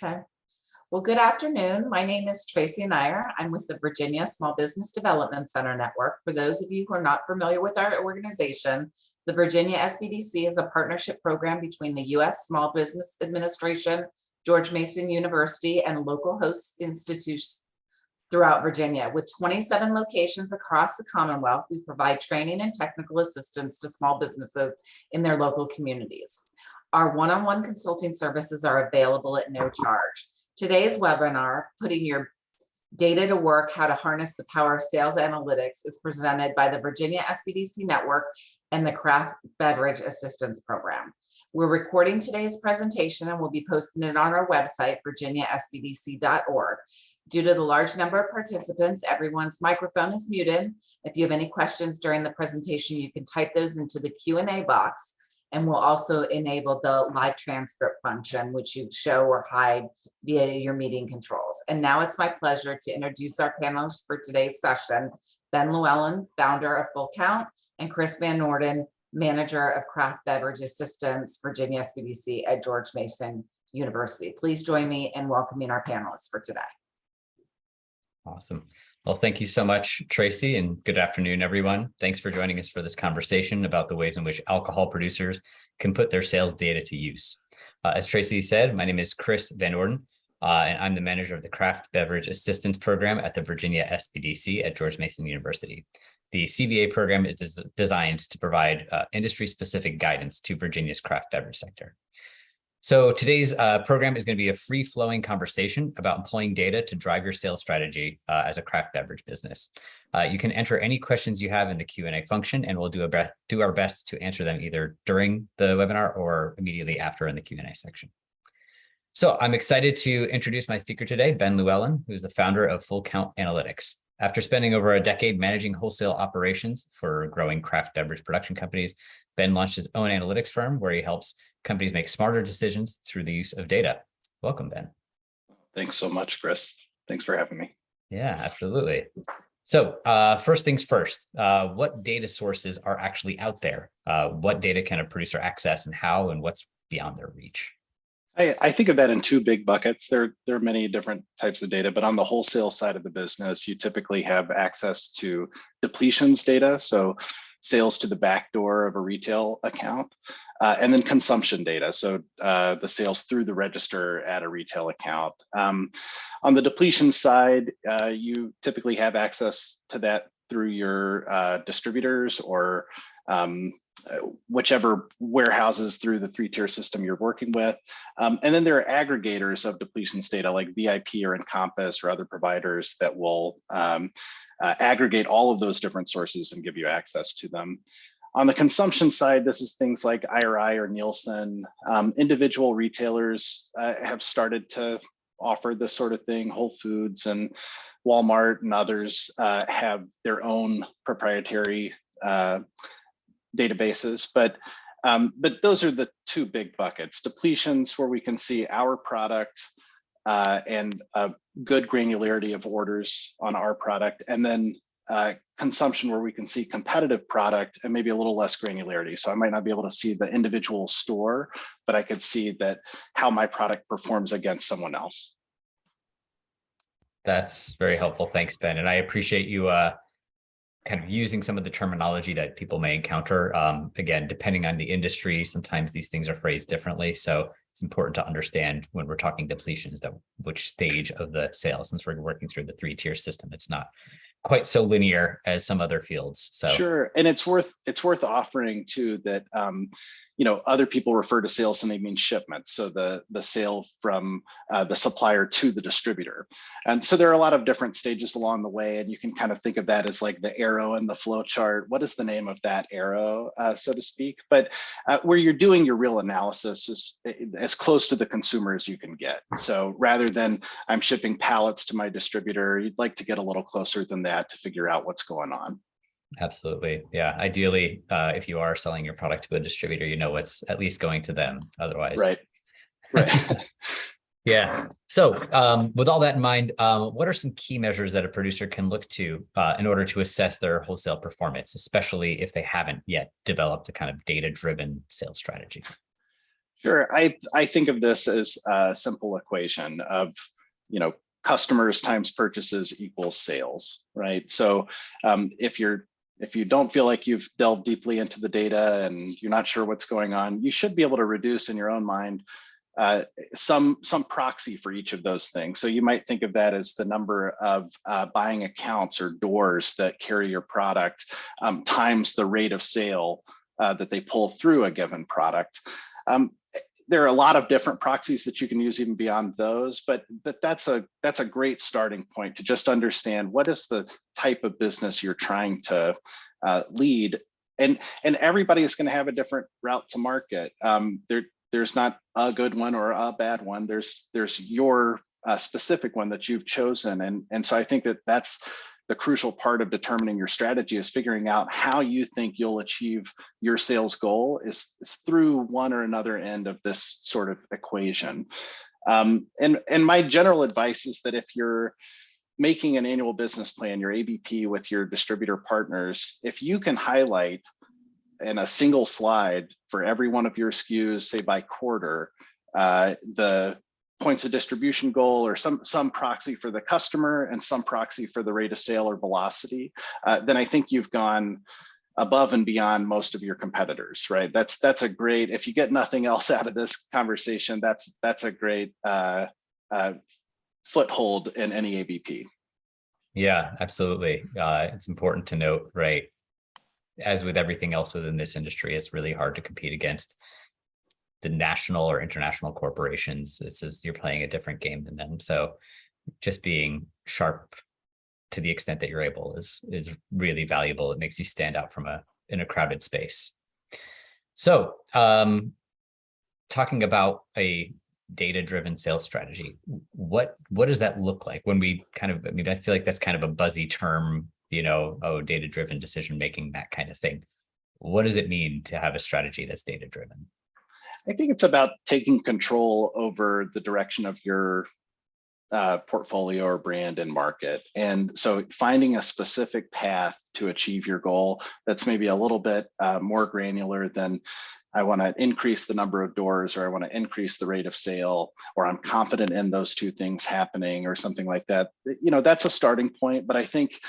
Okay. Well, good afternoon. My name is Tracy Nyer. I'm with the Virginia Small Business Development Center Network. For those of you who are not familiar with our organization, the Virginia SBDC is a partnership program between the U.S. Small Business Administration, George Mason University, and local host institutions throughout Virginia. With 27 locations across the Commonwealth, we provide training and technical assistance to small businesses in their local communities. Our one-on-one consulting services are available at no charge. Today's webinar, Putting Your Data to Work, How to Harness the Power of Sales Analytics, is presented by the Virginia SBDC Network and the Craft Beverage Assistance Program. We're recording today's presentation and will be posting it on our website, virginiasbdc.org. Due to the large number of participants, everyone's microphone is muted. If you have any questions during the presentation, you can type those into the Q&A box, and we'll also enable the live transcript function, which you show or hide via your meeting controls. And now it's my pleasure to introduce our panelists for today's session: Ben Lewellyn, founder of Full Count, and Chris Van Orden, manager of Craft Beverage Assistance, Virginia SBDC at George Mason University. Please join me in welcoming our panelists for today. Awesome. Well, thank you so much, Tracy, and good afternoon, everyone. Thanks for joining us for this conversation about the ways in which alcohol producers can put their sales data to use. As Tracy said, my name is Chris Van Orden, and I'm the manager of the Craft Beverage Assistance Program at the Virginia SBDC at George Mason University. The CBA program is designed to provide industry-specific guidance to Virginia's craft beverage sector. So today's program is going to be a free-flowing conversation about employing data to drive your sales strategy as a craft beverage business. You can enter any questions you have in the Q&A function, and we'll do our best to answer them either during the webinar or immediately after in the Q&A section. So I'm excited to introduce my speaker today, Ben Lewellyn, who's the founder of Full Count Analytics. After spending over a decade managing wholesale operations for growing craft beverage production companies, Ben launched his own analytics firm where he helps companies make smarter decisions through the use of data. Welcome, Ben. Thanks so much, Chris. Thanks for having me. Yeah, absolutely. So first things first, what data sources are actually out there? What data can a producer access, and how, and what's beyond their reach? I think of that in two big buckets. There are many different types of data, but on the wholesale side of the business, you typically have access to depletions data, so sales to the back door of a retail account, and then consumption data, so the sales through the register at a retail account. On the depletion side, you typically have access to that through your distributors or whichever warehouses through the three-tier system you're working with. And then there are aggregators of depletions data like VIP or Encompass or other providers that will aggregate all of those different sources and give you access to them. On the consumption side, this is things like IRI or Nielsen. Individual retailers have started to offer this sort of thing. Whole Foods and Walmart and others have their own proprietary databases, but those are the two big buckets: depletions, where we can see our product and a good granularity of orders on our product, and then consumption, where we can see competitive product and maybe a little less granularity. So I might not be able to see the individual store, but I could see that how my product performs against someone else. That's very helpful. Thanks, Ben. And I appreciate you kind of using some of the terminology that people may encounter. Again, depending on the industry, sometimes these things are phrased differently. So it's important to understand when we're talking depletions, that which stage of the sale, since we're working through the three-tier system, it's not quite so linear as some other fields. So sure, and it's worth offering too that other people refer to sales and they mean shipments, so the sale from the supplier to the distributor. And so there are a lot of different stages along the way, and you can kind of think of that as like the arrow in the flow chart. What is the name of that arrow, so to speak? But where you're doing your real analysis is as close to the consumer as you can get. So rather than I'm shipping pallets to my distributor, you'd like to get a little closer than that to figure out what's going on. Absolutely. Yeah. Ideally, if you are selling your product to a distributor, you know what's at least going to them. Otherwise. Right. Yeah. So with all that in mind, what are some key measures that a producer can look to in order to assess their wholesale performance, especially if they haven't yet developed a kind of data-driven sales strategy? Sure. I think of this as a simple equation of, customers times purchases equals sales, right? So if you don't feel like you've delved deeply into the data and you're not sure what's going on, you should be able to reduce in your own mind some proxy for each of those things. So you might think of that as the number of buying accounts or doors that carry your product times the rate of sale that they pull through a given product. There are a lot of different proxies that you can use even beyond those, but that's a great starting point to just understand what is the type of business you're trying to lead, and everybody is going to have a different route to market. There's not a good one or a bad one. There's your specific one that you've chosen, and so I think that's the crucial part of determining your strategy, is figuring out how you think you'll achieve your sales goal is through one or another end of this sort of equation. And my general advice is that if you're making an annual business plan, your ABP with your distributor partners, if you can highlight in a single slide for every one of your SKUs, say by quarter, the points of distribution goal or some proxy for the customer and some proxy for the rate of sale or velocity, then I think you've gone above and beyond most of your competitors, right? That's a great, if you get nothing else out of this conversation, that's a great foothold in any ABP. Yeah, absolutely. It's important to note, right? As with everything else within this industry, it's really hard to compete against the national or international corporations. You're playing a different game than them. So just being sharp to the extent that you're able is really valuable. It makes you stand out in a crowded space. So talking about a data-driven sales strategy, what does that look like when we I feel like that's kind of a buzzy term, data-driven decision-making, that kind of thing. What does it mean to have a strategy that's data-driven? I think it's about taking control over the direction of your portfolio or brand and market. And so finding a specific path to achieve your goal that's maybe a little bit more granular than I want to increase the number of doors, or I want to increase the rate of sale, or I'm confident in those two things happening, or something like that. That's a starting point. But I think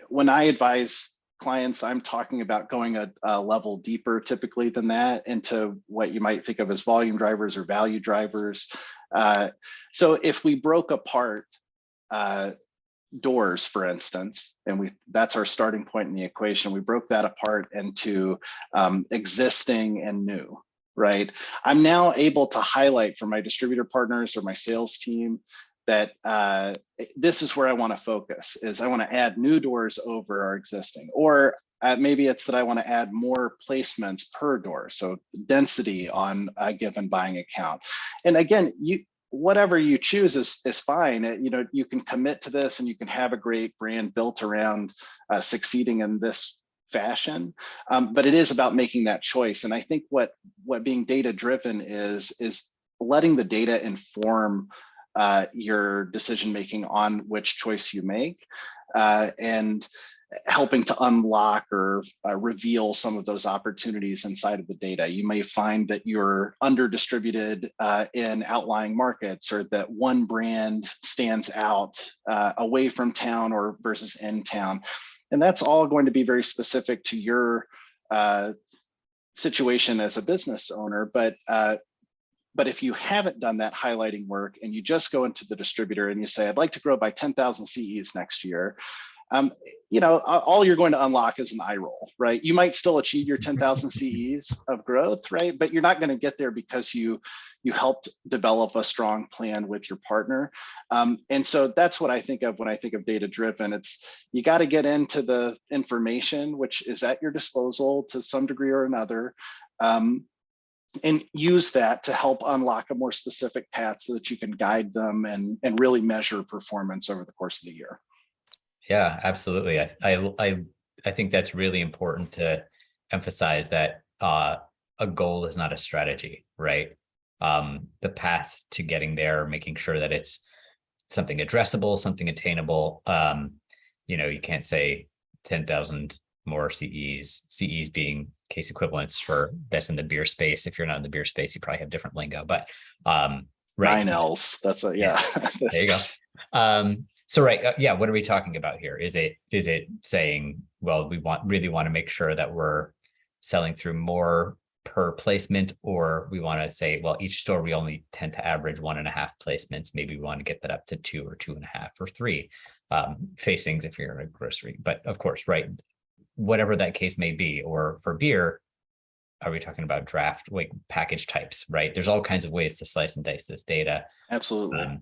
when I advise clients, I'm talking about going a level deeper typically than that, into what you might think of as volume drivers or value drivers. So if we broke apart doors, for instance, and that's our starting point in the equation, we broke that apart into existing and new, right? I'm now able to highlight for my distributor partners or my sales team that this is where I want to focus, is I want to add new doors over our existing, or maybe it's that I want to add more placements per door, so density on a given buying account. And again, whatever you choose is fine. You can commit to this and you can have a great brand built around succeeding in this fashion, but it is about making that choice. And I think what being data driven is letting the data inform your decision making on which choice you make, and helping to unlock or reveal some of those opportunities inside of the data. You may find that you're under distributed in outlying markets, or that one brand stands out away from town or versus in town. And that's all going to be very specific to your situation as a business owner. But if you haven't done that highlighting work and you just go into the distributor and you say, I'd like to grow by 10,000 CEs next year, all you're going to unlock is an eye roll, right? You might still achieve your 10,000 CEs of growth, right? But you're not going to get there because you helped develop a strong plan with your partner. And so that's what I think of when I think of data driven. It's, you got to get into the information, which is at your disposal to some degree or another, and use that to help unlock a more specific path so that you can guide them and really measure performance over the course of the year. Yeah, absolutely. I think that's really important to emphasize, that a goal is not a strategy, right? The path to getting there, making sure that it's something addressable, something attainable. You can't say 10,000 more CEs being case equivalents for that's in the beer space. If you're not in the beer space, you probably have different lingo, but right. 9 L's. That's what, yeah. There you go. So right, yeah. What are we talking about here? Is it saying, well, we really want to make sure that we're selling through more per placement, or we want to say, well, each store we only tend to average 1.5 placements. Maybe we want to get that up to 2 or 2.5 or 3 facings if you're in a grocery. But of course, right, whatever that case may be, or for beer, are we talking about draft, like package types, right? There's all kinds of ways to slice and dice this data. Absolutely.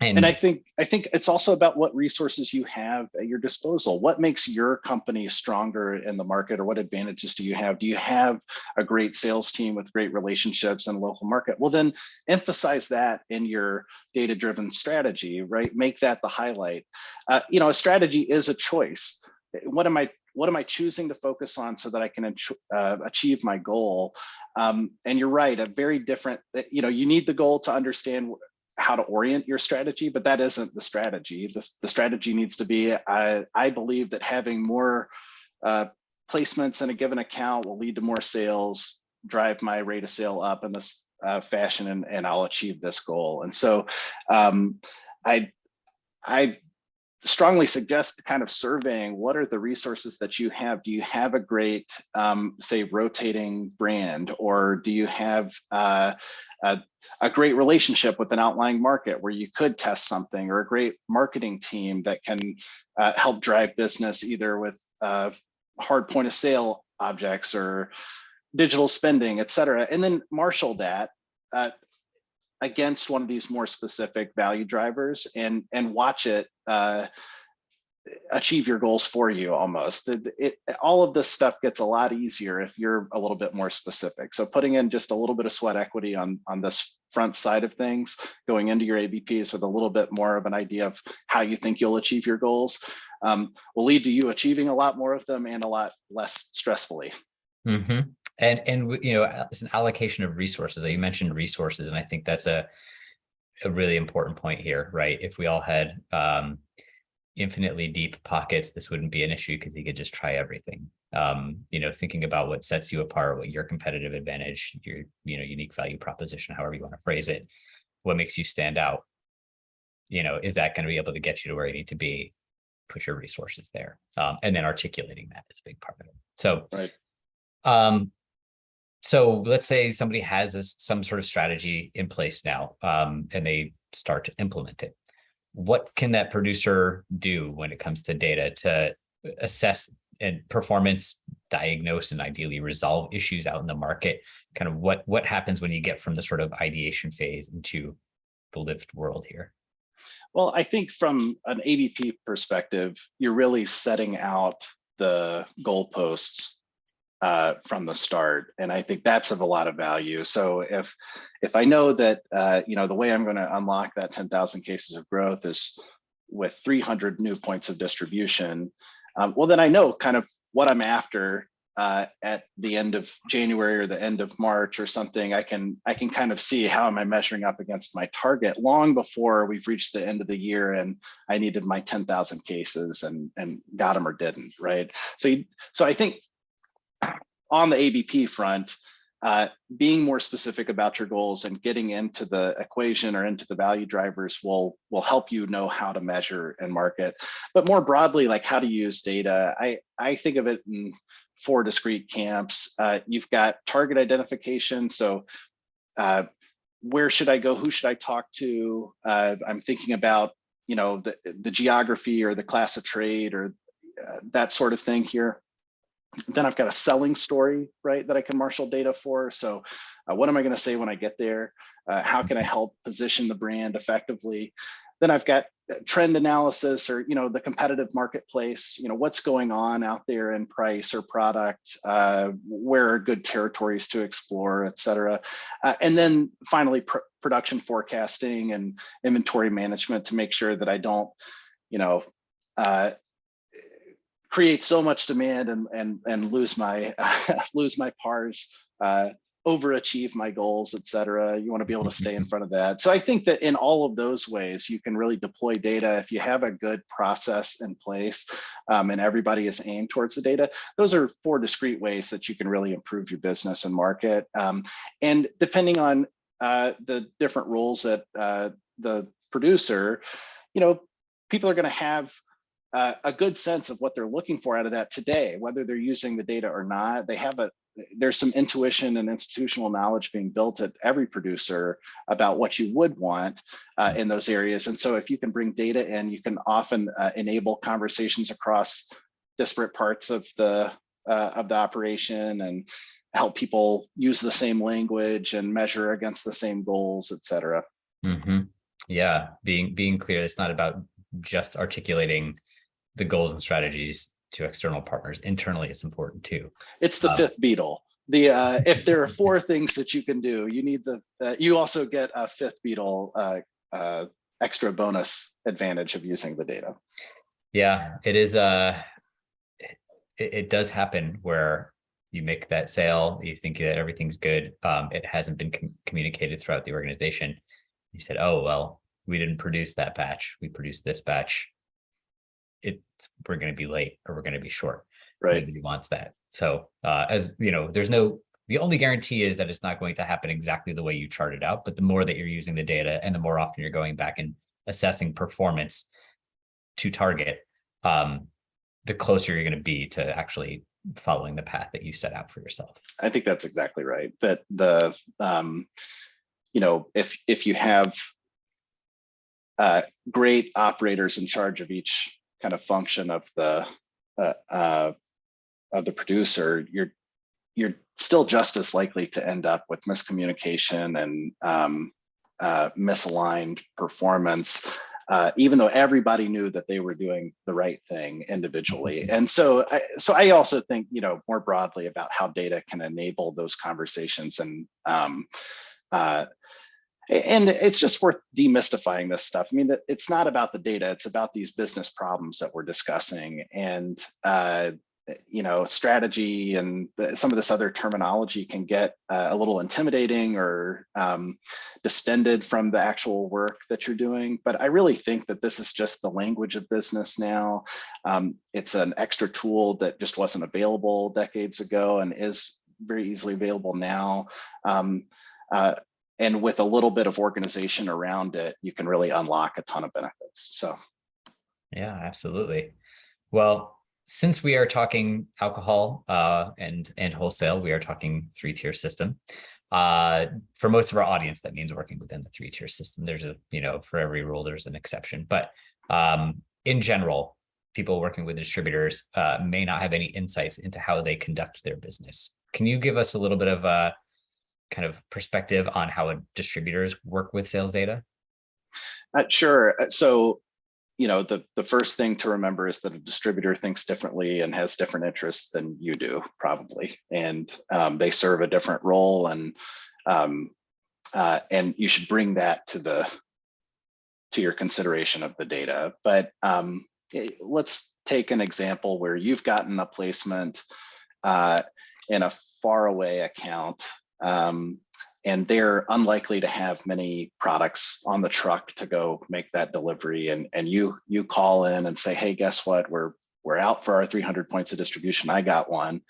And I think it's also about what resources you have at your disposal. What makes your company stronger in the market, or what advantages do you have? Do you have a great sales team with great relationships in local market? Well, then emphasize that in your data-driven strategy, right? Make that the highlight. A strategy is a choice. What am I choosing to focus on so that I can achieve my goal? And you're right, a very different, you need the goal to understand how to orient your strategy, but that isn't the strategy. The strategy needs to be, I believe that having more placements in a given account will lead to more sales, drive my rate of sale up in this fashion, and I'll achieve this goal. And so I strongly suggest kind of surveying what are the resources that you have. Do you have a great, say, rotating brand, or do you have a great relationship with an outlying market where you could test something, or a great marketing team that can help drive business either with hard point of sale objects or digital spending, et cetera, and then marshal that against one of these more specific value drivers and watch it achieve your goals for you almost. All of this stuff gets a lot easier if you're a little bit more specific. So putting in just a little bit of sweat equity on this front side of things, going into your ABPs with a little bit more of an idea of how you think you'll achieve your goals, will lead to you achieving a lot more of them and a lot less stressfully. Mm-hmm. And it's an allocation of resources. You mentioned resources, and I think that's a really important point here, right? If we all had infinitely deep pockets, this wouldn't be an issue because you could just try everything. Thinking about what sets you apart, what your competitive advantage, your unique value proposition, however you want to phrase it, what makes you stand out. Is that going to be able to get you to where you need to be? Put your resources there, and then articulating that is a big part of it. So, right. So let's say somebody has some sort of strategy in place now, and they start to implement it. What can that producer do when it comes to data to assess and performance, diagnose, and ideally resolve issues out in the market? Kind of what happens when you get from the sort of ideation phase into the lived world here? Well, I think from an ABP perspective, you're really setting out the goalposts from the start, and I think that's of a lot of value. So if I know that the way I'm going to unlock that 10,000 cases of growth is with 300 new points of distribution, well, then I know kind of what I'm after at the end of January or the end of March or something. I can kind of see how am I measuring up against my target long before we've reached the end of the year and I needed my 10,000 cases and got them or didn't, right? So I think on the ABP front, being more specific about your goals and getting into the equation or into the value drivers will help you know how to measure and market. But more broadly, like how to use data, I think of it in 4 discrete camps. You've got target identification. So where should I go? Who should I talk to? I'm thinking about the geography or the class of trade or that sort of thing here. Then I've got a selling story, right, that I can marshal data for. So what am I going to say when I get there? How can I help position the brand effectively? Then I've got trend analysis or, the competitive marketplace, what's going on out there in price or product, where are good territories to explore, et cetera. And then finally, production forecasting and inventory management to make sure that I don't, create so much demand and lose my lose my pars overachieve my goals, et cetera. You want to be able to stay in front of that. So I think that in all of those ways, you can really deploy data. If you have a good process in place and everybody is aimed towards the data, those are 4 discrete ways that you can really improve your business and market. And depending on the different roles that the producer, people are going to have a good sense of what they're looking for out of that today, whether they're using the data or not. There's some intuition and institutional knowledge being built at every producer about what you would want in those areas. And so if you can bring data in, you can often enable conversations across disparate parts of the operation and help people use the same language and measure against the same goals, et cetera. Mm-hmm. Yeah, being clear, it's not about just articulating the goals and strategies to external partners. Internally, it's important too. It's the 5th beetle. If there are 4 things that you can do, you need you also get a 5th beetle extra bonus advantage of using the data. Yeah, it is. It does happen where you make that sale, you think that everything's good. It hasn't been communicated throughout the organization. You said, "Oh well, we didn't produce that batch. We produced this batch. We're going to be late or we're going to be short." Right. Nobody wants that. So as you know, the only guarantee is that it's not going to happen exactly the way you charted out, but the more that you're using the data and the more often you're going back and assessing performance to target, the closer you're going to be to actually following the path that you set out for yourself. I think that's exactly right. That if you have great operators in charge of each kind of function of the producer, you're still just as likely to end up with miscommunication and misaligned performance, even though everybody knew that they were doing the right thing individually. And so I also think, more broadly about how data can enable those conversations and it's just worth demystifying this stuff. I mean, it's not about the data, it's about these business problems that we're discussing. And, strategy and some of this other terminology can get a little intimidating or distended from the actual work that you're doing. But I really think that this is just the language of business now. It's an extra tool that just wasn't available decades ago and is very easily available now. And with a little bit of organization around it, you can really unlock a ton of benefits. So, yeah, absolutely. Well, since we are talking alcohol and wholesale, we are talking 3-tier system. For most of our audience, that means working within the 3-tier system. There's for every rule, there's an exception. But in general, people working with distributors may not have any insights into how they conduct their business. Can you give us a little bit of a kind of perspective on how distributors work with sales data? Sure. So, the first thing to remember is that a distributor thinks differently and has different interests than you do, probably, and they serve a different role, and you should bring that to your consideration of the data. But let's take an example where you've gotten a placement in a faraway account. And they're unlikely to have many products on the truck to go make that delivery. And you call in and say, "Hey, guess what? We're out for our 300 points of distribution. I got one.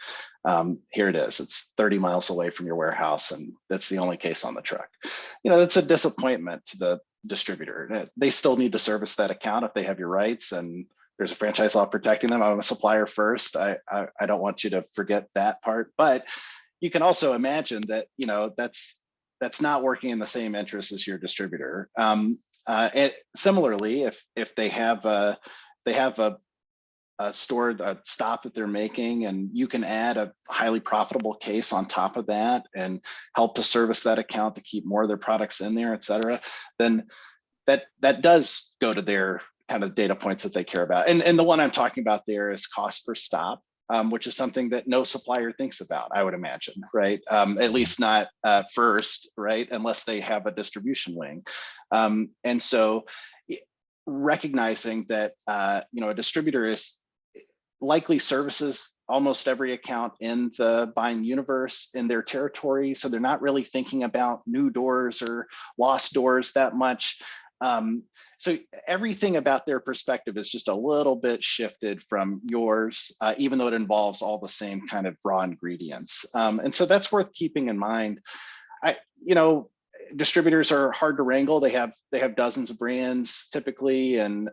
Here it is. It's 30 miles away from your warehouse, and that's the only case on the truck." That's a disappointment to the distributor. They still need to service that account if they have your rights, and there's a franchise law protecting them. I'm a supplier first. I don't want you to forget that part, but you can also imagine that that's not working in the same interest as your distributor. And similarly, if they have a stored stop that they're making, and you can add a highly profitable case on top of that and help to service that account to keep more of their products in there, et cetera, then that does go to their kind of data points that they care about. And the one I'm talking about there is cost per stop. Which is something that no supplier thinks about, I would imagine, right? At least not first, right? Unless they have a distribution wing. And so recognizing that, a distributor likely services almost every account in the buying universe in their territory. So they're not really thinking about new doors or lost doors that much. So everything about their perspective is just a little bit shifted from yours, even though it involves all the same kind of raw ingredients. And so that's worth keeping in mind. Distributors are hard to wrangle. They have dozens of brands typically, and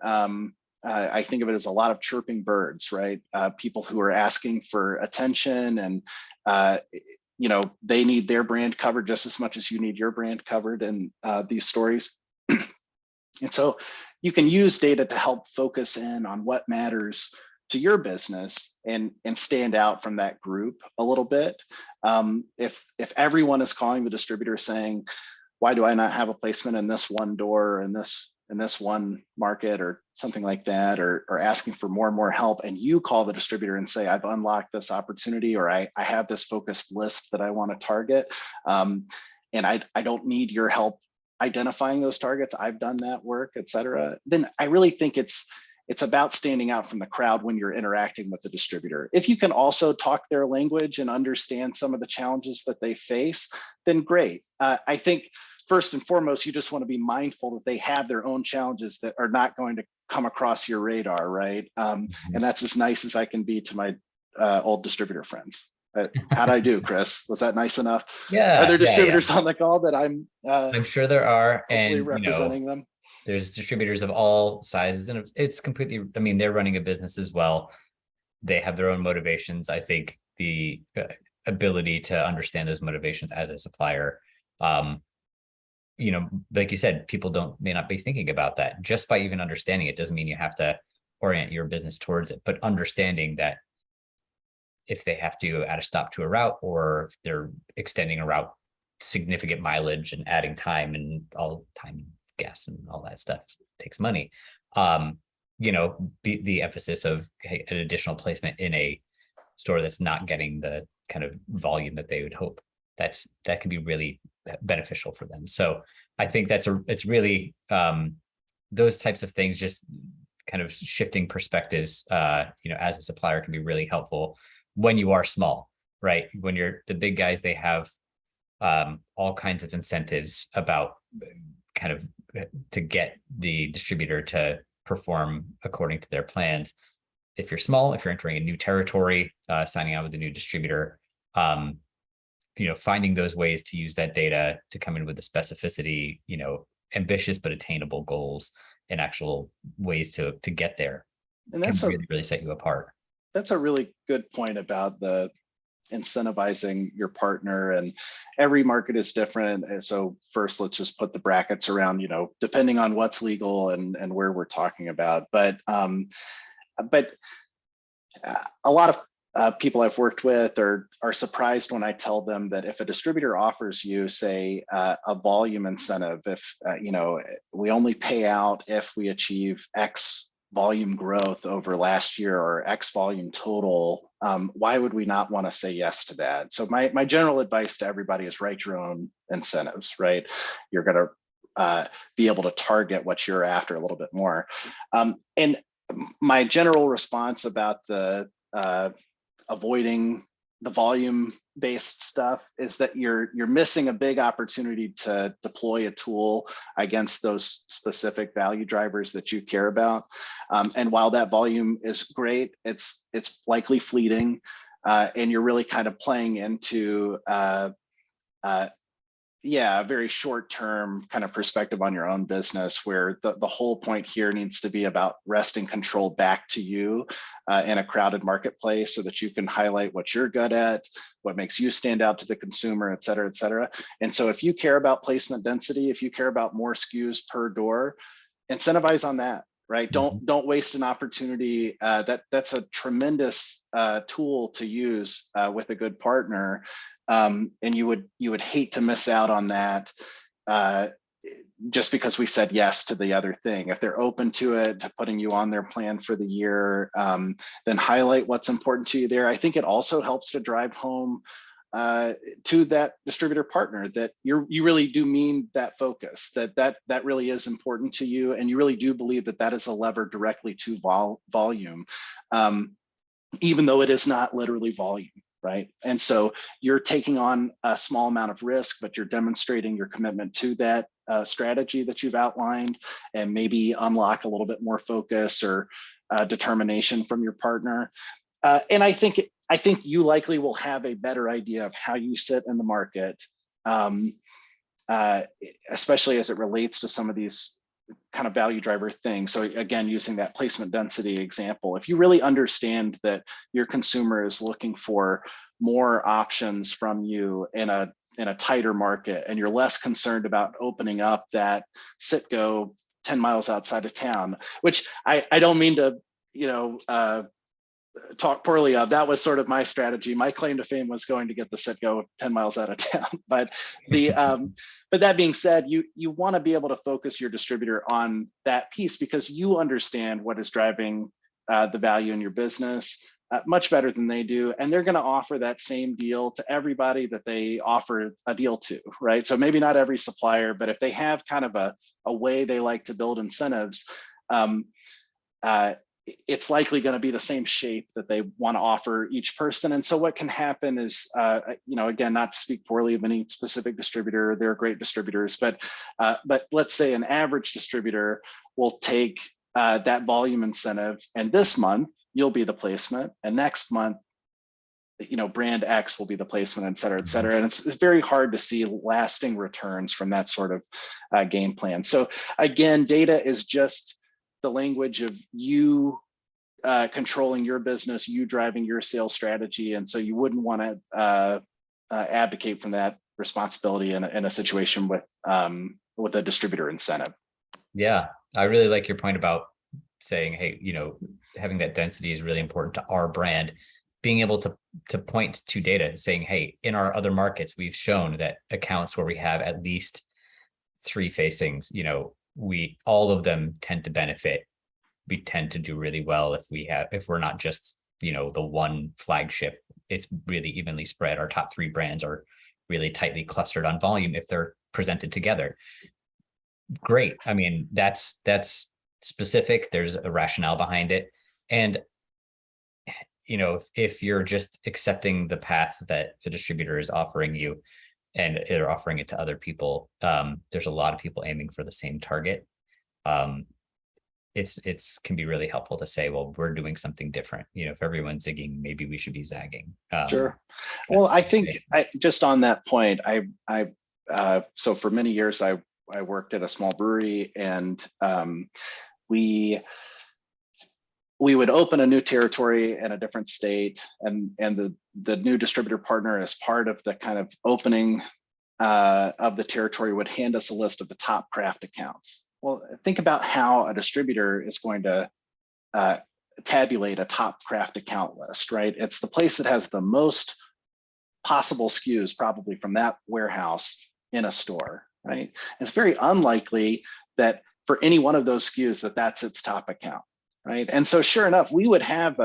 I think of it as a lot of chirping birds, right? People who are asking for attention, and they need their brand covered just as much as you need your brand covered in these stories. And so you can use data to help focus in on what matters to your business and stand out from that group a little bit. If everyone is calling the distributor saying, why do I not have a placement in this one door, in this one market, or something like that, or asking for more and more help, and you call the distributor and say, I've unlocked this opportunity, or I have this focused list that I want to target, and I don't need your help identifying those targets, I've done that work, et cetera, then I really think it's about standing out from the crowd when you're interacting with the distributor. If you can also talk their language and understand some of the challenges that they face, then great. I think first and foremost, you just want to be mindful that they have their own challenges that are not going to come across your radar, right? And that's as nice as I can be to my old distributor friends. How'd I do, Chris? Was that nice enough? Yeah. Are there distributors on the call that I'm sure there are, and representing them? There's distributors of all sizes, and it's completely, I mean, they're running a business as well. They have their own motivations. I think the ability to understand those motivations as a supplier, like you said, people may not be thinking about that. Just by even understanding it doesn't mean you have to orient your business towards it, but understanding that if they have to add a stop to a route, or if they're extending a route significant mileage and adding time, and all time, gas, and all that stuff takes money, the emphasis of, hey, an additional placement in a store that's not getting the kind of volume that they would hope, that can be really beneficial for them. So I think it's really those types of things, just kind of shifting perspectives, as a supplier, can be really helpful when you are small, right? When you're the big guys, they have all kinds of incentives about kind of to get the distributor to perform according to their plans. If you're small, if you're entering a new territory, signing out with a new distributor, finding those ways to use that data to come in with the specificity, ambitious but attainable goals, and actual ways to get there, and that's can really set you apart. That's a really good point about the incentivizing your partner, and every market is different. And so first, let's just put the brackets around, depending on what's legal and where we're talking about. But a lot of people I've worked with are surprised when I tell them that if a distributor offers you, say, a volume incentive, if we only pay out if we achieve X volume growth over last year, or X volume total, why would we not want to say yes to that? So my general advice to everybody is write your own incentives, right? You're going to be able to target what you're after a little bit more. And my general response about the avoiding the volume-based stuff is that you're missing a big opportunity to deploy a tool against those specific value drivers that you care about. And while that volume is great, it's likely fleeting, and you're really kind of playing into a very short-term kind of perspective on your own business, where the whole point here needs to be about wresting control back to you in a crowded marketplace, so that you can highlight what you're good at, what makes you stand out to the consumer, et cetera, et cetera. And so if you care about placement density, if you care about more SKUs per door, incentivize on that, right? Don't waste an opportunity. That's a tremendous tool to use with a good partner. And you would hate to miss out on that just because we said yes to the other thing. If they're open to it, to putting you on their plan for the year, then highlight what's important to you there. I think it also helps to drive home to that distributor partner that you really do mean that focus, that really is important to you, and you really do believe that is a lever directly to volume. even though it is not literally volume, right? And so you're taking on a small amount of risk, but you're demonstrating your commitment to that strategy that you've outlined, and maybe unlock a little bit more focus or determination from your partner. And I think you likely will have a better idea of how you sit in the market, especially as it relates to some of these kind of value driver things. So again, using that placement density example, if you really understand that your consumer is looking for more options from you in a tighter market, and you're less concerned about opening up that sit-go 10 miles outside of town, which I don't mean to, talk poorly of. That was sort of my strategy. My claim to fame was going to get the sit-go 10 miles out of town. But but that being said, you want to be able to focus your distributor on that piece, because you understand what is driving the value in your business much better than they do. And they're going to offer that same deal to everybody that they offer a deal to, right? So maybe not every supplier, but if they have kind of a way they like to build incentives, it's likely going to be the same shape that they want to offer each person. And so what can happen is, again, not to speak poorly of any specific distributor, they're great distributors, but let's say an average distributor will take that volume incentive, and this month you'll be the placement, and next month, brand X will be the placement, et cetera, et cetera. And it's very hard to see lasting returns from that sort of game plan. So again, data is just the language of you controlling your business, you driving your sales strategy. And so you wouldn't want to abdicate from that responsibility in a situation with a distributor incentive. Yeah, I really like your point about saying, hey, having that density is really important to our brand. Being able to point to data saying, hey, in our other markets, we've shown that accounts where we have at least 3 facings, all of them tend to benefit. We tend to do really well if we're not just, the one flagship. It's really evenly spread. Our top 3 brands are really tightly clustered on volume if they're presented together. Great. I mean, that's specific. There's a rationale behind it. And, if you're just accepting the path that the distributor is offering you and they're offering it to other people, there's a lot of people aiming for the same target. It's can be really helpful to say, well, we're doing something different. If everyone's zigging, maybe we should be zagging. Sure. Well, I think just on that point, so for many years, I worked at a small brewery, and we would open a new territory in a different state, and the new distributor partner, as part of the kind of opening of the territory, would hand us a list of the top craft accounts. Well, think about how a distributor is going to tabulate a top craft account list, right? It's the place that has the most possible SKUs probably from that warehouse in a store, right? It's very unlikely that for any one of those SKUs that's its top account, right? And so sure enough, we would have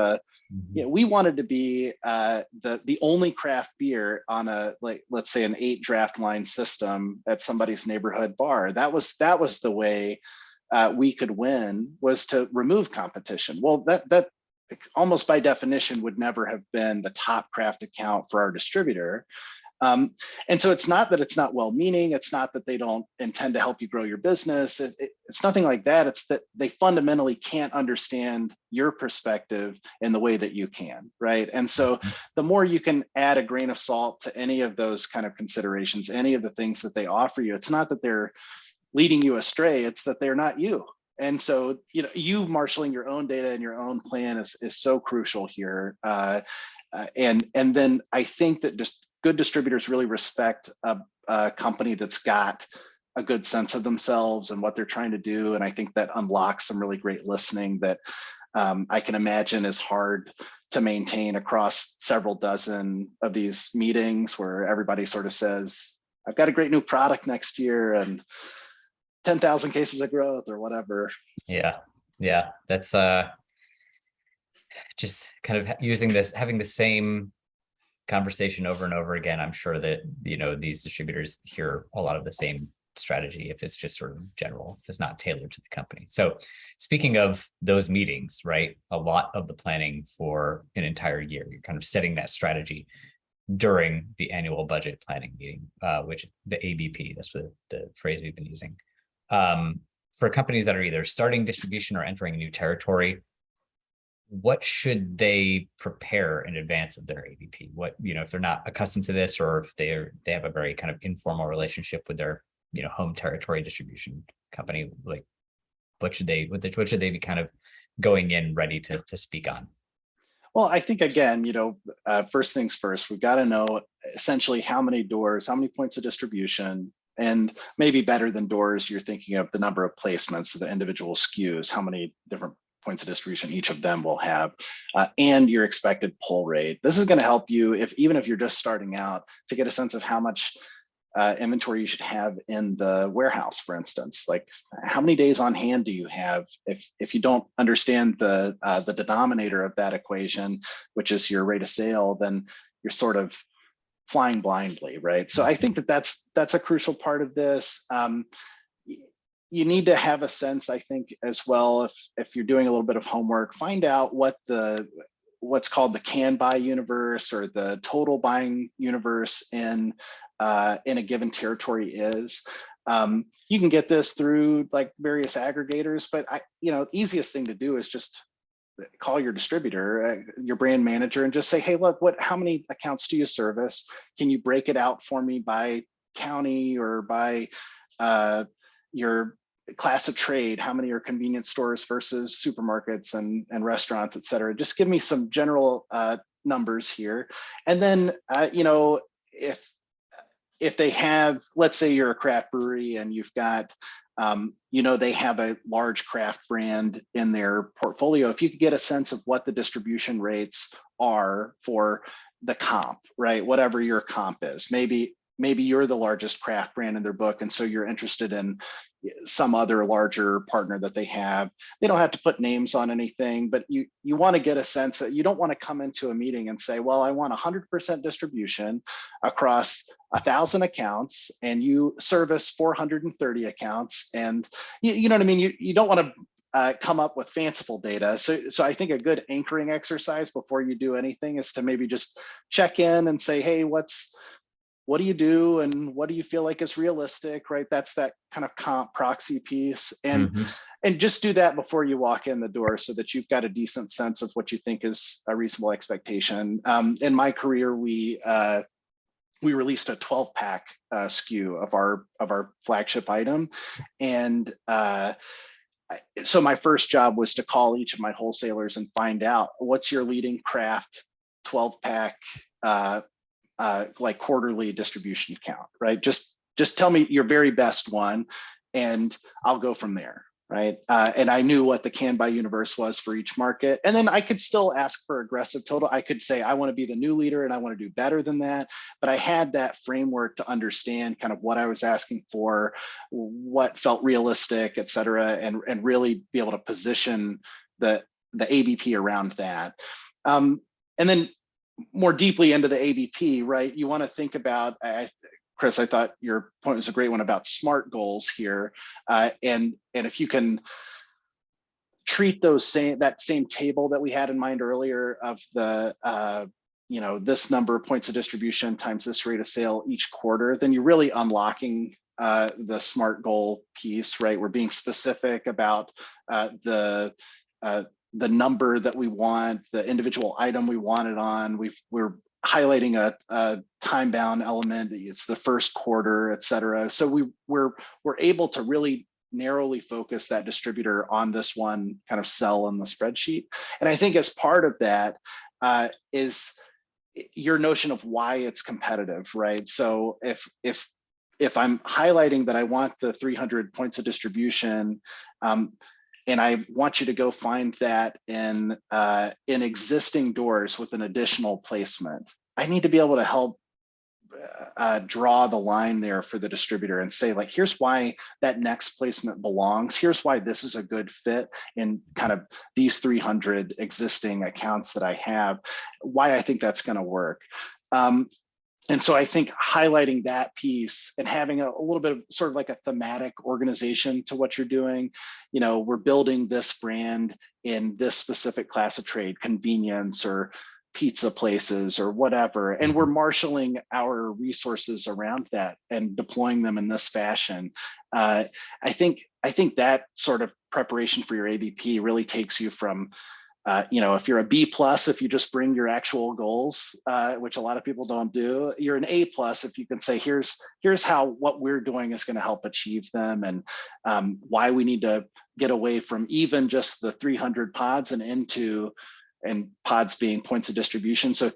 we wanted to be the only craft beer on let's say an 8 draft line system at somebody's neighborhood bar. That was the way we could win, was to remove competition. Well, that almost by definition would never have been the top craft account for our distributor. And so it's not that it's not well-meaning. It's not that they don't intend to help you grow your business. It's nothing like that. It's that they fundamentally can't understand your perspective in the way that you can, right? And so the more you can add a grain of salt to any of those kind of considerations, any of the things that they offer you, it's not that they're leading you astray. It's that they're not you. And so, you marshaling your own data and your own plan is so crucial here. And then I think that just good distributors really respect a company that's got a good sense of themselves and what they're trying to do. And I think that unlocks some really great listening that I can imagine is hard to maintain across several dozen of these meetings, where everybody sort of says, I've got a great new product next year and 10,000 cases of growth or whatever. Yeah. That's just kind of having the same conversation over and over again. I'm sure that these distributors hear a lot of the same strategy if it's just sort of general, it's not tailored to the company. So speaking of those meetings, right, a lot of the planning for an entire year, you're kind of setting that strategy during the annual budget planning meeting, which the ABP, that's the phrase we've been using. For companies that are either starting distribution or entering a new territory, what should they prepare in advance of their ABP? What, if they're not accustomed to this, or if they have a very kind of informal relationship with their, home territory distribution company, like what should they be kind of going in ready to speak on? Well, I think again, first things first, we've got to know essentially how many doors, how many points of distribution, and maybe better than doors, you're thinking of the number of placements, the individual SKUs, how many different points of distribution each of them will have, and your expected pull rate. This is going to help you even if you're just starting out, to get a sense of how much inventory you should have in the warehouse, for instance. Like, how many days on hand do you have? If you don't understand the denominator of that equation, which is your rate of sale, then you're sort of flying blindly, right? So I think that's a crucial part of this. You need to have a sense, I think, as well, if you're doing a little bit of homework, find out what's called the can buy universe, or the total buying universe in a given territory is. You can get this through like various aggregators, but easiest thing to do is just call your distributor, your brand manager, and just say, hey, look, how many accounts do you service? Can you break it out for me by county or by your class of trade? How many are convenience stores versus supermarkets and restaurants, et cetera? Just give me some general numbers here. And then, if they have, let's say you're a craft brewery and you've got, they have a large craft brand in their portfolio. If you could get a sense of what the distribution rates are for the comp, right? Whatever your comp is, maybe you're the largest craft brand in their book, and so you're interested in some other larger partner that they have. They don't have to put names on anything, but you want to get a sense that you don't want to come into a meeting and say, well, I want 100% distribution across 1,000 accounts, and you service 430 accounts, and you know what I mean. You don't want to come up with fanciful data. So I think a good anchoring exercise before you do anything is to maybe just check in and say, hey, what do you do and what do you feel like is realistic, right? That's that kind of comp proxy piece. And just do that before you walk in the door, so that you've got a decent sense of what you think is a reasonable expectation. In my career, we released a 12-pack SKU of our flagship item. And so my first job was to call each of my wholesalers and find out, what's your leading craft 12-pack like quarterly distribution count, right? Just tell me your very best one, and I'll go from there, right? And I knew what the can buy universe was for each market. And then I could still ask for aggressive total. I could say, I want to be the new leader and I want to do better than that. But I had that framework to understand kind of what I was asking for, what felt realistic, et cetera, and really be able to position the ABP around that. And then more deeply into the ABP, right? You want to think about, Chris, I thought your point was a great one about SMART goals here. And if you can treat that same table that we had in mind earlier of the, this number of points of distribution times this rate of sale each quarter, then you're really unlocking the SMART goal piece, right? We're being specific about the number that we want, the individual item we want it on. We're highlighting a time-bound element. It's the first quarter, et cetera. So we're able to really narrowly focus that distributor on this one kind of cell in the spreadsheet. And I think as part of that is your notion of why it's competitive, right? So if I'm highlighting that I want the 300 points of distribution, and I want you to go find that in existing doors with an additional placement, I need to be able to help draw the line there for the distributor and say, like, here's why that next placement belongs. Here's why this is a good fit in kind of these 300 existing accounts that I have, why I think that's going to work. And And so I think highlighting that piece and having a little bit of sort of like a thematic organization to what you're doing, we're building this brand in this specific class of trade, convenience or pizza places or whatever, and we're marshaling our resources around that and deploying them in this fashion. I think that sort of preparation for your ABP really takes you from if you're a B plus, if you just bring your actual goals, which a lot of people don't do, you're an A plus if you can say, here's how what we're doing is going to help achieve them, and why we need to get away from even just the 300 pods and pods being points of distribution. So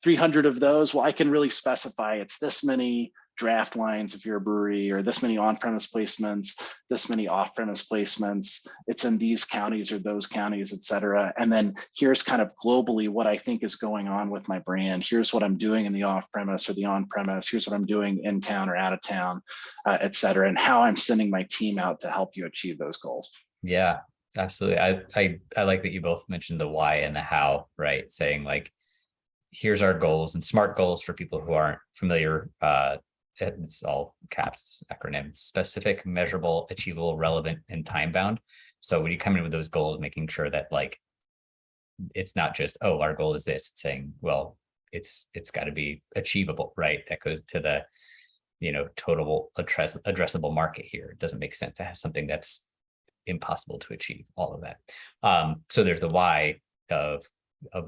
300 of those, well, I can really specify it's this many draft lines if you're a brewery, or this many on-premise placements, this many off-premise placements, it's in these counties or those counties, et cetera. And then here's kind of globally what I think is going on with my brand. Here's what I'm doing in the off-premise or the on-premise. Here's what I'm doing in town or out of town, et cetera, and how I'm sending my team out to help you achieve those goals. Yeah, absolutely. I like that you both mentioned the why and the how, right? Saying like, here's our goals, and SMART goals for people who aren't familiar. It's all caps acronym: specific, measurable, achievable, relevant, and time bound. So when you come in with those goals, making sure that like, it's not just, oh, our goal is this. It's saying, well, it's got to be achievable, right? That goes to the, total addressable market here. It doesn't make sense to have something that's impossible to achieve, all of that. So there's the why of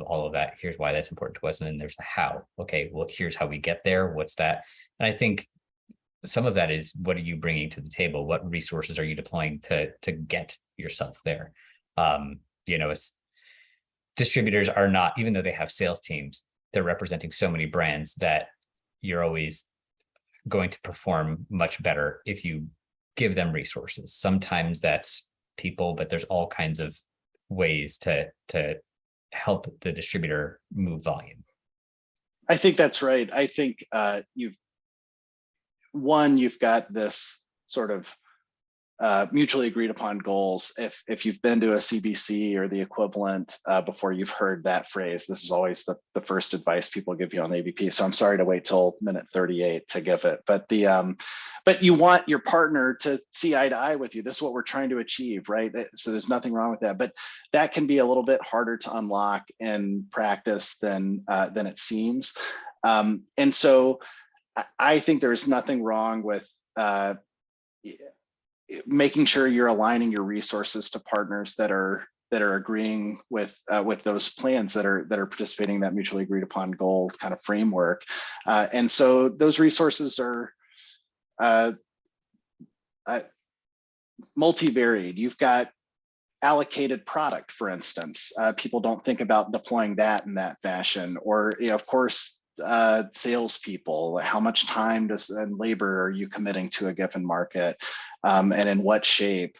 all of that. Here's why that's important to us. And then there's the how. Okay, well, here's how we get there. What's that? And I think some of that is, what are you bringing to the table? What resources are you deploying to get yourself there? It's distributors are not, even though they have sales teams, they're representing so many brands that you're always going to perform much better if you give them resources. Sometimes that's people, but there's all kinds of ways to help the distributor move volume. I think that's right. I think you've got this sort of mutually agreed upon goals. If you've been to a CBC or the equivalent before, you've heard that phrase. This is always the first advice people give you on the ABP. So I'm sorry to wait till minute 38 to give it, but but you want your partner to see eye to eye with you. This is what we're trying to achieve, right? So there's nothing wrong with that, but that can be a little bit harder to unlock in practice than it seems. And so I think there's nothing wrong with making sure you're aligning your resources to partners that are agreeing with those plans, that are participating in that mutually agreed upon goal kind of framework. And so those resources are multivariate. You've got allocated product, for instance. People don't think about deploying that in that fashion, or of course, salespeople. How much time and labor are you committing to a given market, and in what shape?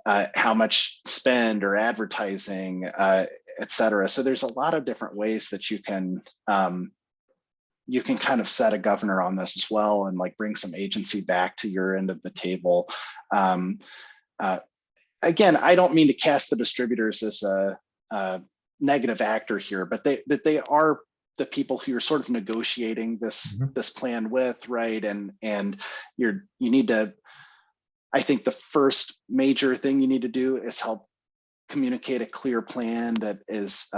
How much spend or advertising, et cetera. So there's a lot of different ways that you can kind of set a governor on this as well, and like bring some agency back to your end of the table. Again, I don't mean to cast the distributors as a negative actor here, but they are the people who you're sort of negotiating this plan with, right? And you need to, I think the first major thing you need to do is help communicate a clear plan that is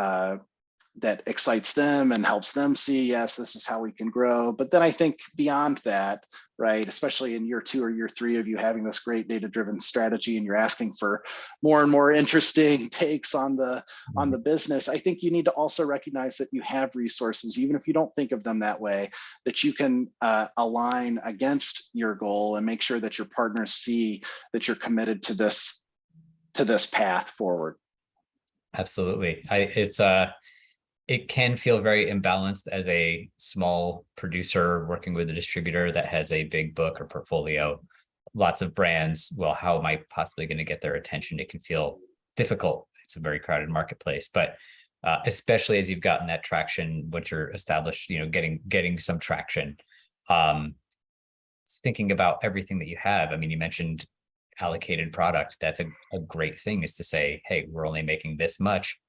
that excites them and helps them see, yes, this is how we can grow. But then I think beyond that, right, especially in year 2 or year 3 of you having this great data-driven strategy, and you're asking for more and more interesting takes on the business, I think you need to also recognize that you have resources, even if you don't think of them that way, that you can align against your goal and make sure that your partners see that you're committed to this path forward. Absolutely. It can feel very imbalanced as a small producer working with a distributor that has a big book or portfolio, lots of brands. Well, how am I possibly going to get their attention? It can feel difficult. It's a very crowded marketplace, but especially as you've gotten that traction, once you're established, getting some traction, thinking about everything that you have. I mean, you mentioned allocated product. That's a great thing, is to say, hey, we're only making this much.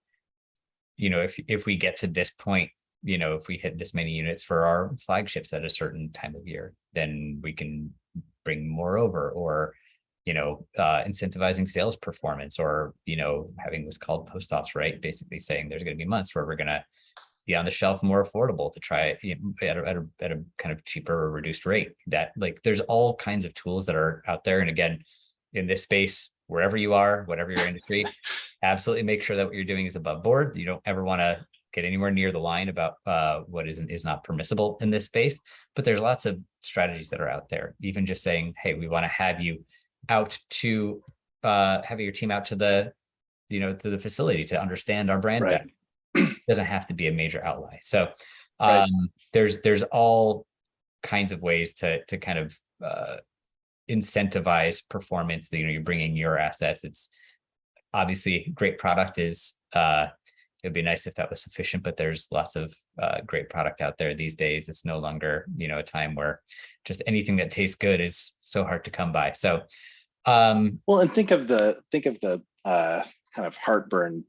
If we get to this point if we hit this many units for our flagships at a certain time of year, then we can bring more over, or incentivizing sales performance, or having what's called post ops, right? Basically saying there's going to be months where we're going to be on the shelf more affordable to try it at a kind of cheaper or reduced rate. That, like, there's all kinds of tools that are out there. And again, in this space, wherever you are, whatever your industry, absolutely make sure that what you're doing is above board. You don't ever want to get anywhere near the line about what is not permissible in this space. But there's lots of strategies that are out there. Even just saying, hey, we want to have you out to having your team out to the to the facility to understand our brand better. Doesn't have to be a major outlay. So there's all kinds of ways to kind of incentivize performance. You're bringing your assets. It's obviously great product is it'd be nice if that was sufficient, but there's lots of great product out there these days. It's no longer a time where just anything that tastes good is so hard to come by. So well, and think of the kind of heartburn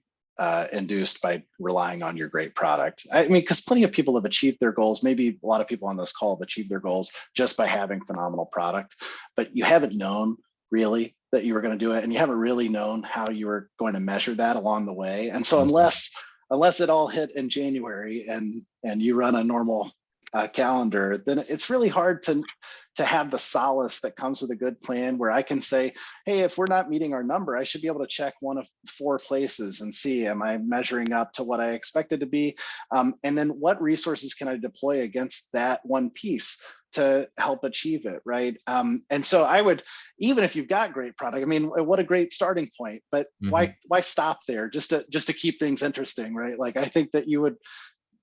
induced by relying on your great product. I mean, because plenty of people have achieved their goals. Maybe a lot of people on this call have achieved their goals just by having phenomenal product, but you haven't known really that you were going to do it, and you haven't really known how you were going to measure that along the way. And so unless it all hit in January and you run a normal calendar, then it's really hard to have the solace that comes with a good plan, where I can say, hey, if we're not meeting our number, I should be able to check one of 4 places and see, am I measuring up to what I expected to be? And then what resources can I deploy against that one piece to help achieve it, right? And so I would, even if you've got great product, I mean, what a great starting point, but why stop there just to keep things interesting, right? Like, I think that you would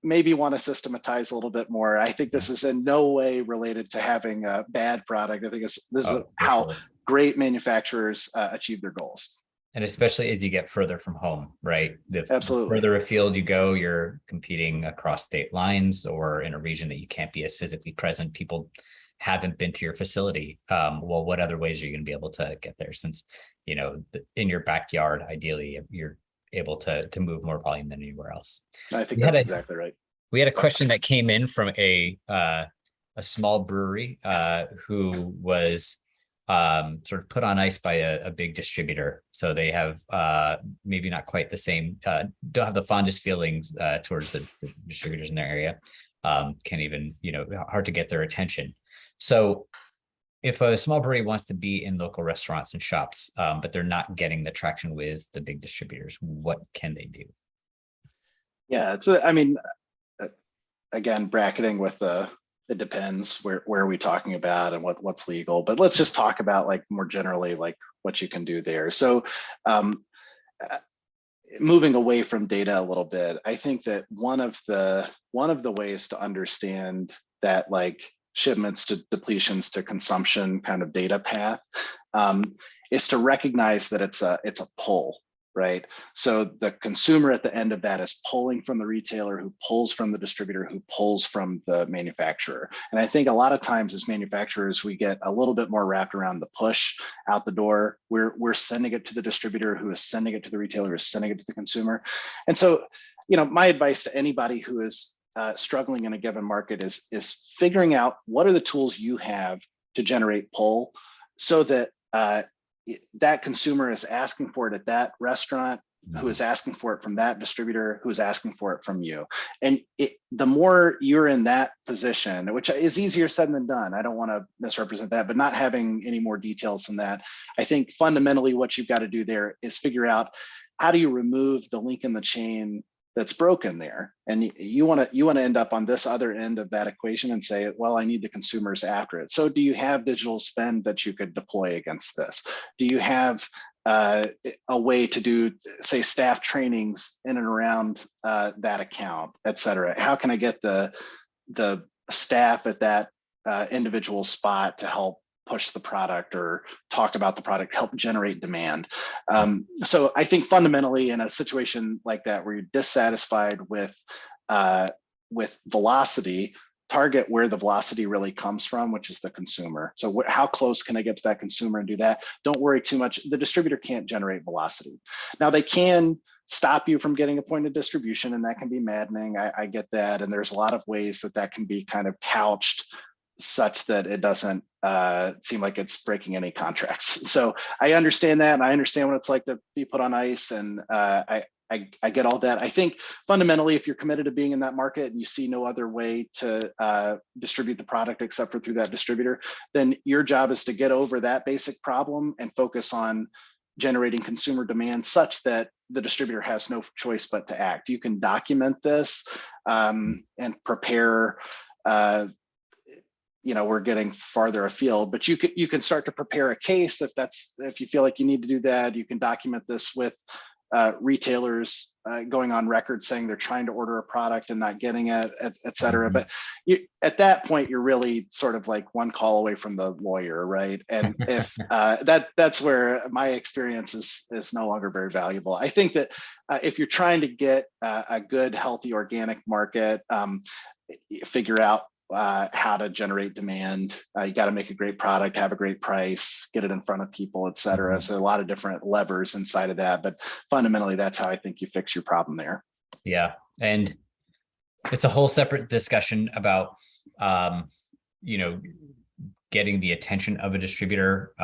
maybe want to systematize a little bit more. I think this is in no way related to having a bad product. I think this is how great manufacturers achieve their goals. And especially as you get further from home, right? Absolutely. The further afield you go, you're competing across state lines or in a region that you can't be as physically present. People haven't been to your facility. Well, what other ways are you going to be able to get there? Since, in your backyard, ideally, you're able to move more volume than anywhere else. I think that's exactly right. We had a question that came in from a small brewery who was sort of put on ice by a big distributor. So they have maybe not quite the same, don't have the fondest feelings towards the distributors in their area. Can't even, hard to get their attention. So if a small brewery wants to be in local restaurants and shops, but they're not getting the traction with the big distributors, what can they do? Yeah, I mean, again, bracketing with it depends where are we talking about and what's legal, but let's just talk about like more generally, like what you can do there. So moving away from data a little bit, I think that one of the ways to understand that, like, shipments to depletions to consumption kind of data path is to recognize that it's a pull, right? So the consumer at the end of that is pulling from the retailer, who pulls from the distributor, who pulls from the manufacturer. And I think a lot of times as manufacturers, we get a little bit more wrapped around the push out the door. We're sending it to the distributor, who is sending it to the retailer, who is sending it to the consumer. And so, my advice to anybody who is struggling in a given market is figuring out what are the tools you have to generate pull, so that that consumer is asking for it at that restaurant, who is asking for it from that distributor, who is asking for it from you. And the more you're in that position, which is easier said than done, I don't want to misrepresent that, but not having any more details than that, I think fundamentally what you've got to do there is figure out, how do you remove the link in the chain that's broken there? And you want to end up on this other end of that equation and say, well, I need the consumers after it. So do you have digital spend that you could deploy against this? Do you have a way to do, say, staff trainings in and around that account, et cetera? How can I get the staff at that individual spot to help push the product or talk about the product, help generate demand? So I think fundamentally in a situation like that, where you're dissatisfied with velocity, target where the velocity really comes from, which is the consumer. So how close can I get to that consumer and do that? Don't worry too much. The distributor can't generate velocity. Now they can stop you from getting a point of distribution, and that can be maddening. I get that, and there's a lot of ways that can be kind of couched such that it doesn't seem like it's breaking any contracts. So I understand that, and I understand what it's like to be put on ice, and I get all that. I think fundamentally, if you're committed to being in that market and you see no other way to distribute the product except for through that distributor, then your job is to get over that basic problem and focus on generating consumer demand such that the distributor has no choice but to act. You can document this and prepare. We're getting farther afield, but you can start to prepare a case if you feel like you need to do that. You can document this with retailers going on record saying they're trying to order a product and not getting it, et cetera. But at that point, you're really sort of like one call away from the lawyer, right? And if that's where my experience is no longer very valuable. I think that if you're trying to get a good, healthy, organic market, figure out how to generate demand. You got to make a great product, have a great price, get it in front of people, et cetera. So a lot of different levers inside of that, but fundamentally, that's how I think you fix your problem there. Yeah, and it's a whole separate discussion about, getting the attention of a distributor.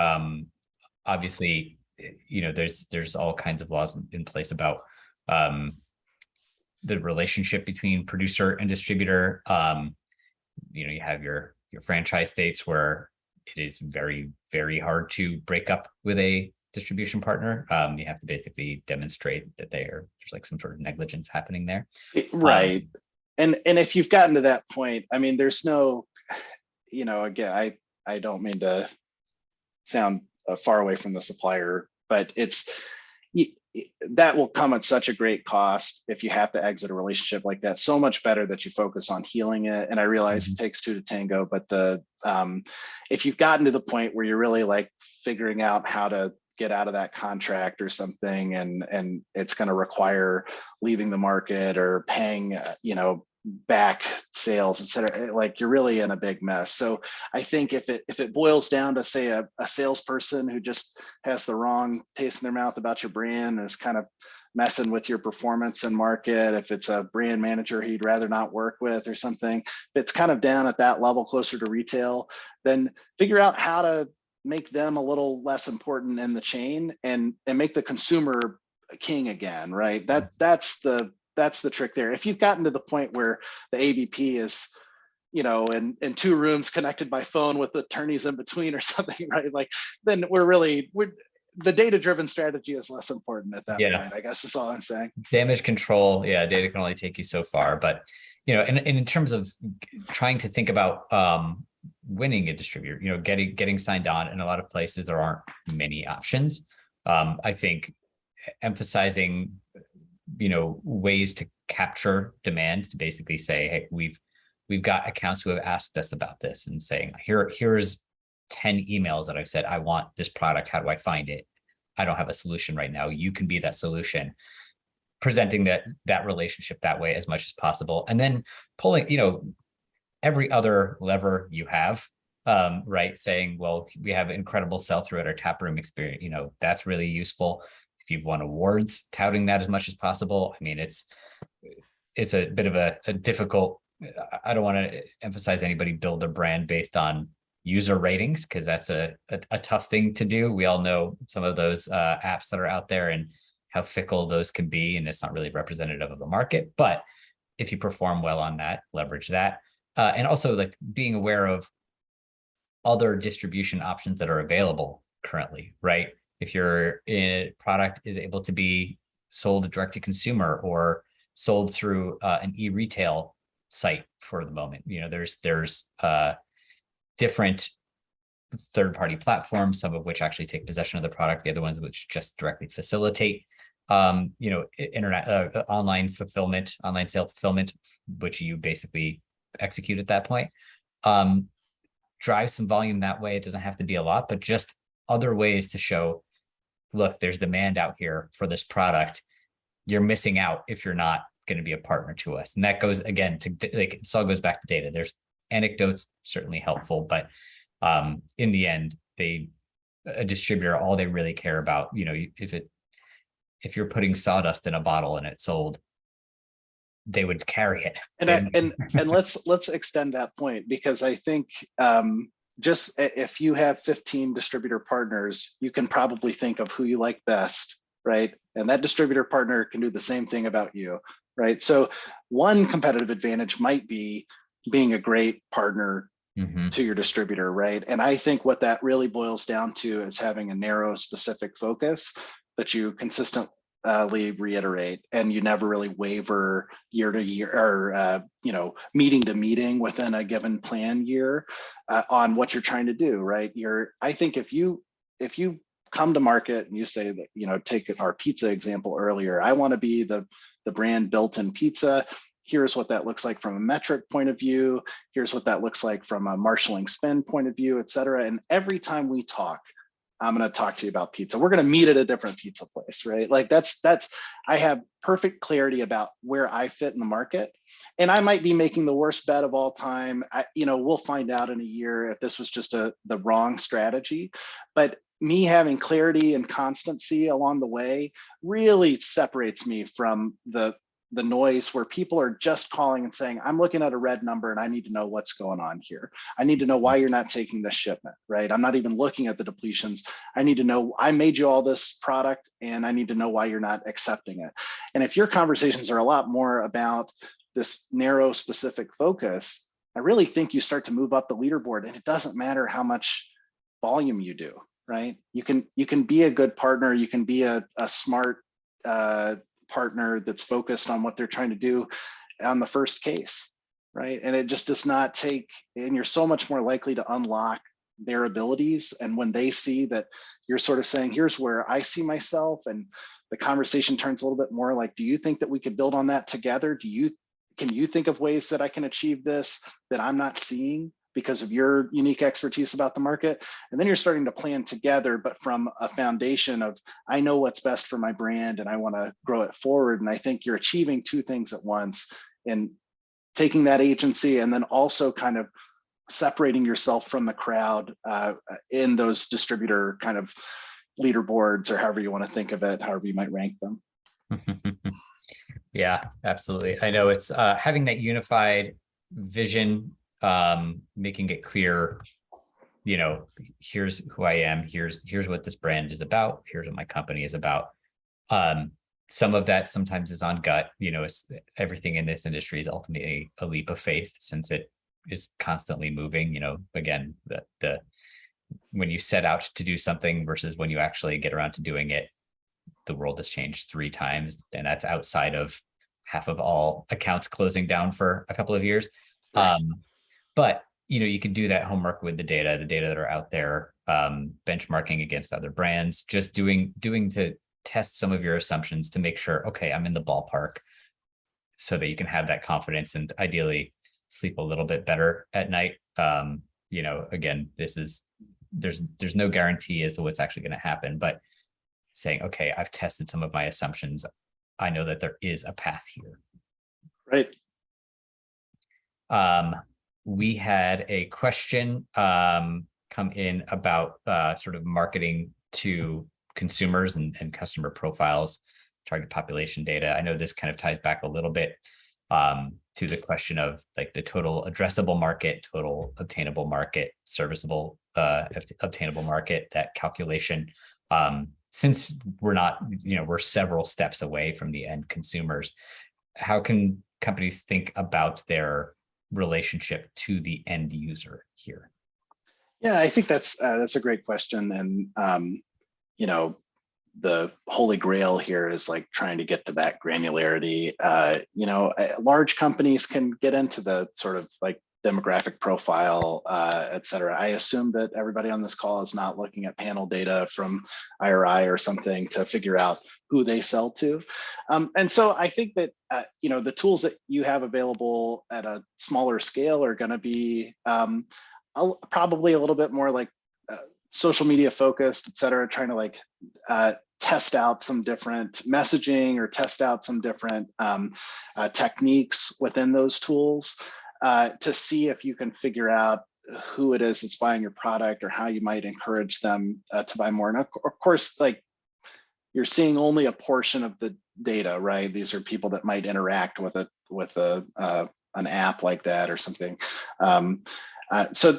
Obviously, there's all kinds of laws in place about the relationship between producer and distributor. You have your franchise states where it is very, very hard to break up with a distribution partner. You have to basically demonstrate that there's like some sort of negligence happening there. Right. And if you've gotten to that point, I mean, there's no, again, I don't mean to sound far away from the supplier, but that will come at such a great cost if you have to exit a relationship like that. So much better that you focus on healing it. And I realize it takes two to tango, but if you've gotten to the point where you're really like figuring out how to get out of that contract or something, and it's going to require leaving the market or paying, back sales, et cetera, like you're really in a big mess. So I think if it boils down to, say, a salesperson who just has the wrong taste in their mouth about your brand and is kind of messing with your performance and market, if it's a brand manager he'd rather not work with or something, if it's kind of down at that level closer to retail, then figure out how to make them a little less important in the chain and make the consumer king again, right? That's the trick there. If you've gotten to the point where the ABP is, in two rooms connected by phone with attorneys in between or something, right? Like, then the data-driven strategy is less important at that point, I guess is all I'm saying. Damage control, data can only take you so far. But, and in terms of trying to think about winning a distributor, getting signed on, in a lot of places there aren't many options. I think emphasizing ways to capture demand, to basically say, hey, we've got accounts who have asked us about this, and saying, here's 10 emails that I've said, I want this product. How do I find it? I don't have a solution right now. You can be that solution. Presenting that relationship that way as much as possible. And then pulling, every other lever you have, right? Saying, well, we have incredible sell-through at our tap room experience. That's really useful. If you've won awards, touting that as much as possible. I mean, it's a bit of a difficult, I don't want to emphasize anybody build their brand based on user ratings, because that's a tough thing to do. We all know some of those apps that are out there and how fickle those can be, and it's not really representative of the market. But if you perform well on that, leverage that. And also, like, being aware of other distribution options that are available currently, right? If your product is able to be sold direct to consumer or sold through an e-retail site for the moment, there's different third-party platforms, some of which actually take possession of the product, the other ones which just directly facilitate, internet, online fulfillment, online sale fulfillment, which you basically execute at that point. Drive some volume that way. It doesn't have to be a lot, but just other ways to show, look, there's demand out here for this product. You're missing out if you're not going to be a partner to us. And that goes, again, to, like, it all goes back to data. There's anecdotes, certainly helpful, but in the end, a distributor, all they really care about, if if you're putting sawdust in a bottle and it's sold, they would carry it. And let's extend that point, because I think just if you have 15 distributor partners, you can probably think of who you like best, right? And that distributor partner can do the same thing about you, right? So one competitive advantage might be being a great partner to your distributor, right? And I think what that really boils down to is having a narrow, specific focus that you consistently reiterate, and you never really waver year to year, or meeting to meeting within a given plan year on what you're trying to do, right? I think if you come to market and you say that, take our pizza example earlier, I want to be the brand built in pizza. Here's what that looks like from a metric point of view. Here's what that looks like from a marshaling spend point of view, et cetera. And every time we talk, I'm going to talk to you about pizza. We're going to meet at a different pizza place, right? Like that's, I have perfect clarity about where I fit in the market. And I might be making the worst bet of all time. We'll find out in a year if this was just the wrong strategy. But me having clarity and constancy along the way really separates me from the noise where people are just calling and saying, I'm looking at a red number and I need to know what's going on here. I need to know why you're not taking this shipment, right? I'm not even looking at the depletions. I need to know, I made you all this product and I need to know why you're not accepting it. And if your conversations are a lot more about this narrow, specific focus, I really think you start to move up the leaderboard, and it doesn't matter how much volume you do, right? You can be a good partner. You can be a smart partner that's focused on what they're trying to do on the first case, right? And it just does not take, and you're so much more likely to unlock their abilities. And when they see that you're sort of saying, here's where I see myself, and the conversation turns a little bit more like, do you think that we could build on that together? Can you think of ways that I can achieve this that I'm not seeing because of your unique expertise about the market? And then you're starting to plan together, but from a foundation of, I know what's best for my brand and I want to grow it forward. And I think you're achieving two things at once, and taking that agency and then also kind of separating yourself from the crowd in those distributor kind of leaderboards, or however you want to think of it, however you might rank them. Yeah, absolutely. I know it's having that unified vision, making it clear, here's who I am, here's what this brand is about, here's what my company is about. Some of that sometimes is on gut. It's, everything in this industry is ultimately a leap of faith, since it is constantly moving. Again, the when you set out to do something versus when you actually get around to doing it, the world has changed 3 times, and that's outside of half of all accounts closing down for a couple of years. Right. But you can do that homework with the data that are out there, benchmarking against other brands, just doing to test some of your assumptions to make sure, okay, I'm in the ballpark, so that you can have that confidence and ideally sleep a little bit better at night. Again, there's no guarantee as to what's actually going to happen, but saying, okay, I've tested some of my assumptions, I know that there is a path here. Right. We had a question come in about sort of marketing to consumers and customer profiles, target population data. I know this kind of ties back a little bit to the question of like the total addressable market, total obtainable market, serviceable obtainable market, that calculation. Since we're several steps away from the end consumers, how can companies think about their relationship to the end user here? Yeah, I think that's a great question. And, the holy grail here is like trying to get to that granularity. Large companies can get into the sort of like demographic profile, et cetera. I assume that everybody on this call is not looking at panel data from IRI or something to figure out who they sell to. And so I think that, the tools that you have available at a smaller scale are going to be probably a little bit more like social media focused, et cetera, trying to like test out some different messaging or test out some different techniques within those tools to see if you can figure out who it is that's buying your product or how you might encourage them to buy more. And of course, like you're seeing only a portion of the data, right? These are people that might interact with an app like that or something. So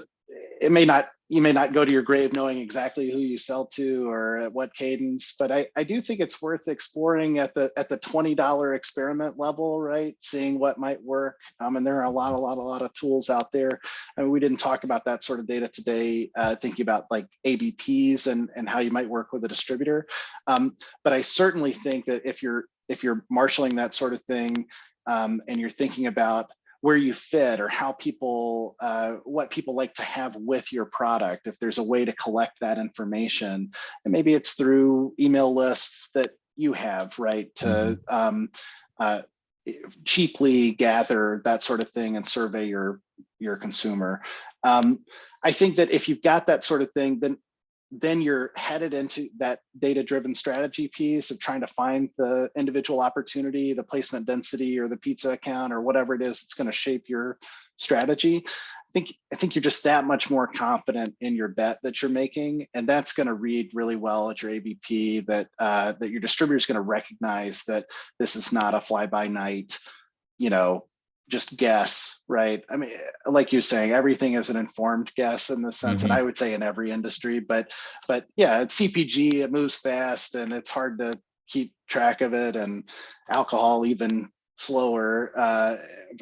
it may not, you may not go to your grave knowing exactly who you sell to or at what cadence, but I do think it's worth exploring at the $20 experiment level, right? Seeing what might work. And there are a lot of tools out there. I mean, we didn't talk about that sort of data today, thinking about like ABPs and how you might work with a distributor. But I certainly think that if you're marshaling that sort of thing, and you're thinking about where you fit or how people, what people like to have with your product, if there's a way to collect that information, and maybe it's through email lists that you have, right, to cheaply gather that sort of thing and survey your consumer. I think that if you've got that sort of thing, then you're headed into that data-driven strategy piece of trying to find the individual opportunity, the placement density, or the pizza account, or whatever it is that's going to shape your strategy. I think you're just that much more confident in your bet that you're making, and that's going to read really well at your ABP. That that your distributor is going to recognize that this is not a fly-by-night, just guess, right? I mean, like you're saying, everything is an informed guess in the sense, and I would say in every industry, but yeah, it's CPG, it moves fast and it's hard to keep track of it, and alcohol even slower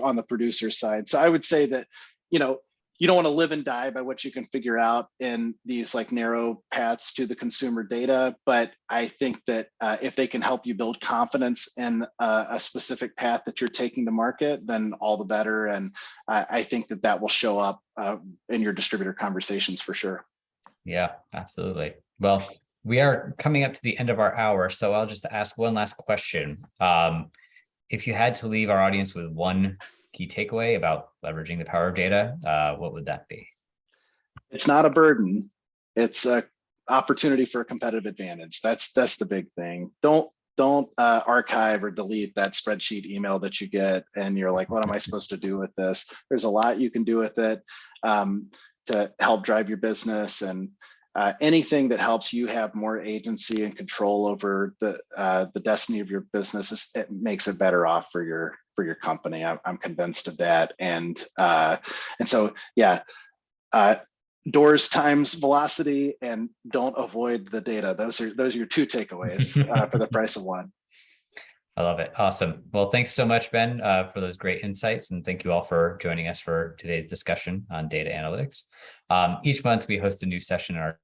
on the producer side. So I would say that, you don't want to live and die by what you can figure out in these like narrow paths to the consumer data. But I think that if they can help you build confidence in a specific path that you're taking to market, then all the better. And I think that will show up in your distributor conversations for sure. Yeah, absolutely. Well, we are coming up to the end of our hour, so I'll just ask one last question. If you had to leave our audience with one key takeaway about leveraging the power of data, what would that be? It's not a burden. It's a opportunity for a competitive advantage. That's the big thing. Don't archive or delete that spreadsheet email that you get and you're like, what am I supposed to do with this? There's a lot you can do with it to help drive your business, and anything that helps you have more agency and control over the destiny of your business, it makes it better off for your company. I'm convinced of that. And so, yeah, doors times velocity, and don't avoid the data. Those are your two takeaways for the price of one. I love it. Awesome. Well, thanks so much, Ben, for those great insights. And thank you all for joining us for today's discussion on data analytics. Each month we host a new session in our